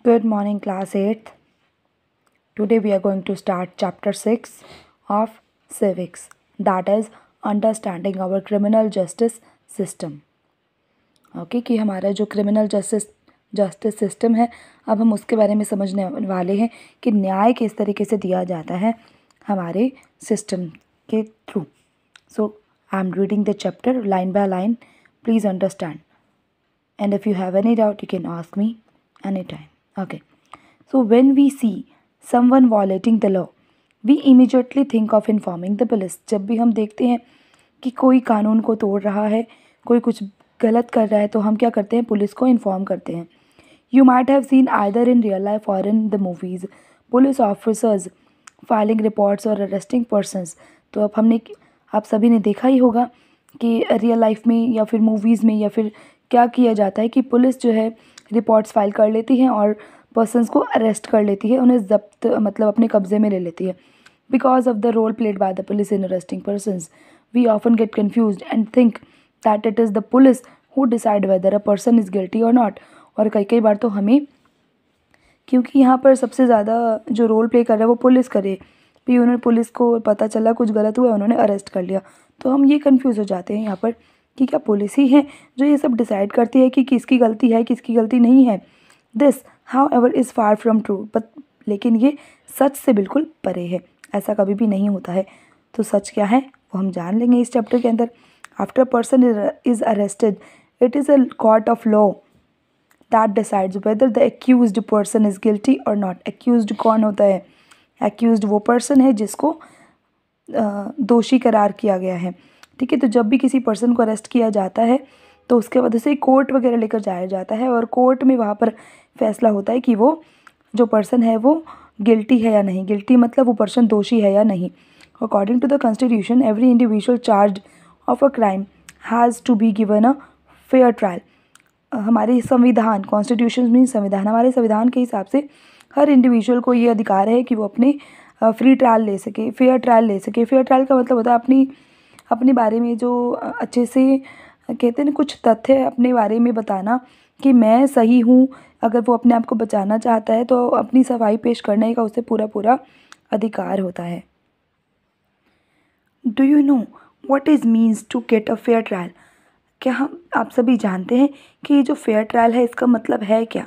Good morning, class 8th. Today we are going to start chapter 6 of civics, that is understanding our criminal justice system. Okay कि हमारा जो criminal justice system है, अब हम उसके बारे में समझने वाले हैं कि न्याय किस तरीके से दिया जाता है हमारे सिस्टम के through. So I am reading the chapter line by line. Please understand, and if you have any doubt you can ask me anytime. Okay, so when we see someone violating the law, we immediately think of informing the police. जब भी हम देखते हैं कि कोई कानून को तोड़ रहा है, कोई कुछ गलत कर रहा है, तो हम क्या करते हैं? पुलिस को इन्फॉर्म करते हैं. You might have seen either in real life or in the movies police officers filing reports or arresting persons. तो अब आप सभी ने देखा ही होगा कि रियल लाइफ में या फिर मूवीज़ में या फिर क्या किया जाता है कि पुलिस जो है रिपोर्ट्स फाइल कर लेती है और पर्सन्स को अरेस्ट कर लेती है, उन्हें जब्त मतलब अपने कब्जे में ले लेती है. Because of the role played by the police in arresting persons, we often get confused and think that it is the police who decide whether a person is guilty और नॉट. और कई बार तो हमें, क्योंकि यहाँ पर सबसे ज़्यादा जो रोल प्ले कर रहा है वो पुलिस करे, भी उन्हें पुलिस को पता चला कुछ गलत हुआ, उन्होंने अरेस्ट कर लिया, तो हम ये कंफ्यूज हो जाते हैं यहाँ पर कि क्या पुलिस ही है जो ये सब डिसाइड करती है कि किसकी गलती है किसकी गलती नहीं है. This how ever is far from true, but लेकिन ये सच से बिल्कुल परे है, ऐसा कभी भी नहीं होता है. तो सच क्या है वो हम जान लेंगे इस चैप्टर के अंदर. After person is arrested, it is a court of law that decides whether the accused person is guilty or not. accused कौन होता है? accused वो person है जिसको दोषी करार किया गया है. ठीक है, तो जब भी किसी पर्सन को अरेस्ट किया जाता है तो उसके बाद उसे कोर्ट वगैरह लेकर जाया जाता है और कोर्ट में वहाँ पर फैसला होता है कि वो जो पर्सन है वो गिल्टी है या नहीं. गिल्टी मतलब वो पर्सन दोषी है या नहीं. According to the constitution, every individual charge of a crime has to be given a fair trial. हमारे संविधान, कॉन्स्टिट्यूशन मीन संविधान, हमारे संविधान के हिसाब से हर इंडिविजुअल को ये अधिकार है कि वो अपने फ्री ट्रायल ले सके, फेयर ट्रायल ले सके. फेयर ट्रायल का मतलब होता है अपने बारे में जो अच्छे से कहते हैं ना कुछ तथ्य अपने बारे में बताना कि मैं सही हूँ. अगर वो अपने आप को बचाना चाहता है तो अपनी सफाई पेश करने का उसे पूरा अधिकार होता है. Do you know what is means to get a fair trial? क्या आप सभी जानते हैं कि ये जो फेयर ट्रायल है इसका मतलब है क्या?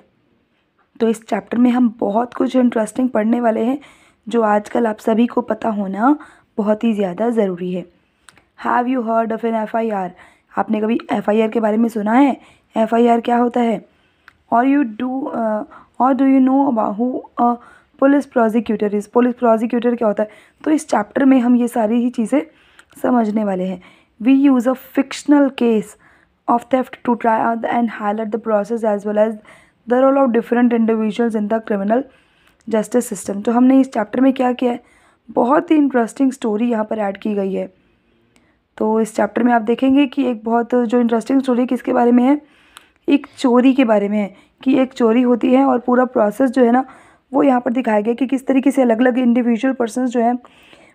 तो इस चैप्टर में हम बहुत कुछ इंटरेस्टिंग पढ़ने वाले हैं जो आजकल आप सभी को पता होना बहुत ही ज़्यादा ज़रूरी है. Have you heard of an FIR? आपने कभी FIR के बारे में सुना है? FIR क्या होता है? और do you know about who police prosecutor is? Police prosecutor क्या होता है? तो इस चैप्टर में हम ये सारी ही चीज़ें समझने वाले हैं. We use a fictional case of theft to try out and highlight the process as well as the role of different individuals in the criminal justice system. तो हमने इस चैप्टर में क्या किया है, बहुत ही इंटरेस्टिंग स्टोरी यहाँ पर ऐड की गई है. तो इस चैप्टर में आप देखेंगे कि एक बहुत जो इंटरेस्टिंग स्टोरी किसके बारे में है, एक चोरी के बारे में है कि एक चोरी होती है और पूरा प्रोसेस जो है ना वो यहाँ पर दिखाया गया कि किस तरीके से अलग अलग इंडिविजुअल पर्सनस जो हैं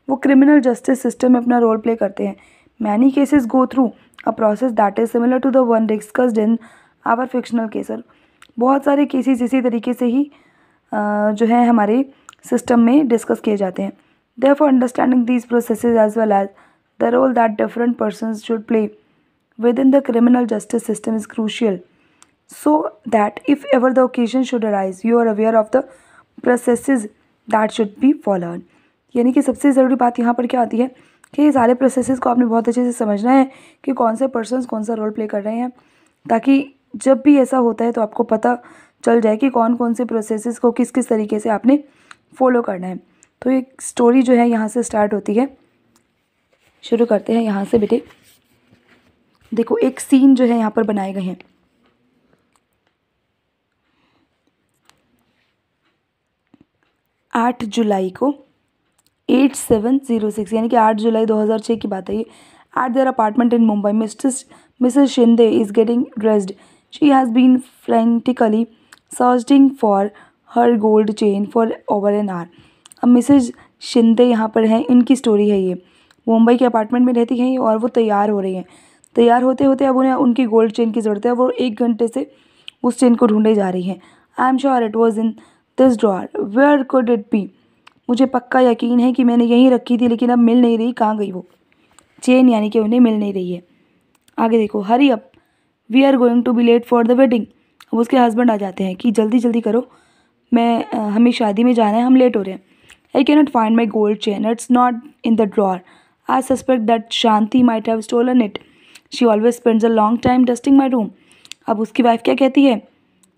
वो क्रिमिनल जस्टिस सिस्टम में अपना रोल प्ले करते हैं. Many cases go through a process that is similar to the one discussed in our fictional case. बहुत सारे केसेस इसी तरीके से ही जो है हमारे सिस्टम में डिस्कस किए जाते हैं. Therefore understanding these processes as well as the role that different persons should play within the criminal justice system is crucial, so that if ever the occasion should arise you are aware of the processes that should be followed. यानी कि सबसे ज़रूरी बात यहाँ पर क्या आती है कि ये सारे प्रोसेसेस को आपने बहुत अच्छे से समझना है कि कौन से पर्सन्स कौन सा रोल प्ले कर रहे हैं, ताकि जब भी ऐसा होता है तो आपको पता चल जाए कि कौन कौन से प्रोसेसेस को किस किस तरीके से आपने फॉलो करना है. तो एक स्टोरी जो है यहाँ से स्टार्ट होती है. शुरू करते हैं यहाँ से बेटे. देखो एक सीन जो है यहाँ पर बनाए गए हैं. 8 जुलाई को 8706 यानी कि 8 जुलाई 2006 की बात है ये. At their apartment in Mumbai Mrs Shinde is getting dressed. She has been frantically searching for her gold chain for over an hour. अब मिसेस शिंदे यहाँ पर हैं, इनकी स्टोरी है ये. मुंबई के अपार्टमेंट में रहती हैं और वो तैयार हो रही हैं. तैयार होते होते अब उन्हें उनकी गोल्ड चेन की ज़रूरत है. वो 1 घंटे से उस चेन को ढूंढे जा रही हैं. I am sure it was in this drawer, where could it be? मुझे पक्का यकीन है कि मैंने यहीं रखी थी, लेकिन अब मिल नहीं रही, कहाँ गई वो चेन, यानी कि उन्हें मिल नहीं रही है। आगे देखो, hurry up, we are going to be late for the wedding. अब उसके हस्बैंड आ जाते हैं कि जल्दी जल्दी करो, हमें शादी में जाना है, हम लेट हो रहे हैं। I can not find my gold chain, it's not in the drawer. I suspect that Shanti might have stolen it, she always spends a long time dusting my room. अब उसकी वाइफ क्या कहती है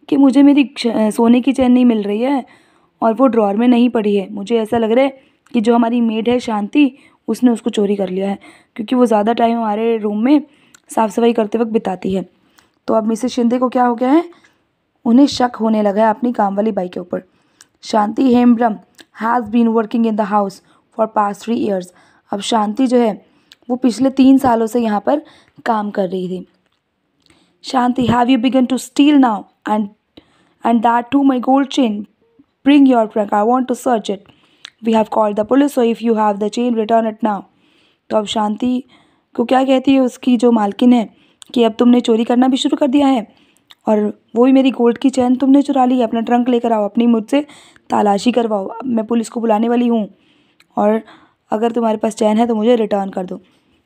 कि मुझे मेरी सोने की चेन नहीं मिल रही है और वो ड्रॉअर में नहीं पड़ी है। मुझे ऐसा लग रहा है कि जो हमारी मेड है शांति, उसने उसको चोरी कर लिया है, क्योंकि वो ज़्यादा टाइम हमारे रूम में साफ़ सफाई करते वक्त बिताती है। तो अब मिसेस शिंदे को क्या हो गया है, उन्हें शक होने लगा है अपनी काम वाली बाई के ऊपर। Shanti Hembram has been working in the house for past 3 years। अब शांति जो है वो पिछले 3 सालों से यहाँ पर काम कर रही थी। Shanti, have you begun to steal now and that too my gold chain? Bring your trunk, I want to search it. We have called the police, so if you have the chain return it now. तो अब शांति को क्या कहती है उसकी जो मालकिन है कि अब तुमने चोरी करना भी शुरू कर दिया है, और वो भी मेरी गोल्ड की चैन तुमने चुरा ली है। अपना ट्रंक लेकर आओ, अपनी मुझसे तलाशी करवाओ, अब मैं पुलिस को बुलाने वाली हूँ, और अगर तुम्हारे पास चैन है तो मुझे रिटर्न कर दो।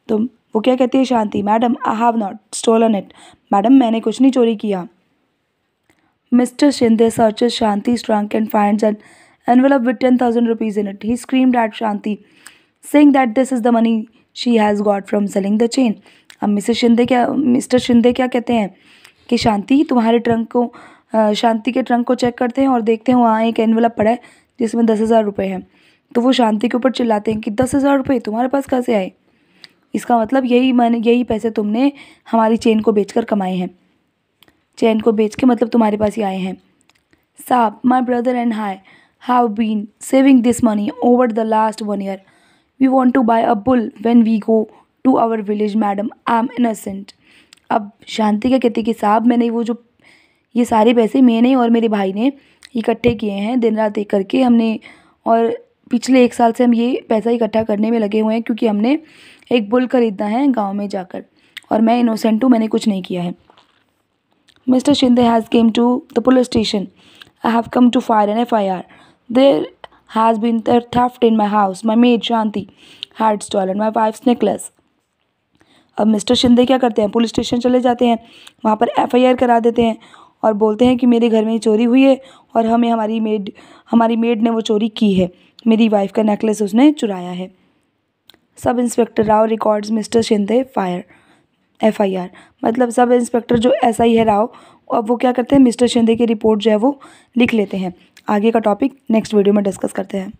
तो वो क्या कहती है Shanti, madam I have not stolen it, madam मैंने कुछ नहीं चोरी किया। मिस्टर शिंदे सर्चेस शांति's trunk and finds an envelope with 10,000 rupees in it. He screamed at Shanti, saying that this is the money she has got from selling the chain. अब mister Shinde क्या कहते हैं कि शांति तुम्हारे ट्रंक को, शांति के ट्रंक को चेक करते हैं और देखते हैं वहाँ एक एनवेलप पड़ा है जिसमें 10,000 रुपये हैं। तो वो शांति के ऊपर चिल्लाते हैं कि 10,000 रुपये तुम्हारे पास कैसे आए? इसका मतलब यही पैसे तुमने हमारी चेन को बेचकर कमाए हैं। चैन को बेच के मतलब तुम्हारे पास ही आए हैं। साहब, my brother and I have been saving this money over the last 1 year. We want to buy a bull when we go to our village, madam I am innocent. अब शांति क्या कहती है कि साहब, मैंने ये सारे पैसे मैंने और मेरे भाई ने इकट्ठे किए हैं दिन रात एक करके, हमने, और पिछले 1 साल से हम ये पैसा इकट्ठा करने में लगे हुए हैं, क्योंकि हमने एक बुल खरीदना है गाँव में जाकर, और मैं इनोसेंट हूँ, मैंने कुछ नहीं किया है। Mr. Shinde has came to the police station. I have come to file an FIR. There has been a theft in my house. My maid Shanti had stolen my wife's necklace. अब mister Shinde क्या करते हैं, police station चले जाते हैं, वहाँ पर FIR करा देते हैं और बोलते हैं कि मेरे घर में चोरी हुई है और हमारी मेड ने वो चोरी की है, मेरी वाइफ का नेकलेस उसने चुराया है। Sub inspector Rao records mister Shinde FIR, मतलब सब इंस्पेक्टर जो SI है राव, अब वो क्या करते हैं, मिस्टर शिंदे की रिपोर्ट जो है वो लिख लेते हैं। आगे का टॉपिक नेक्स्ट वीडियो में डिस्कस करते हैं।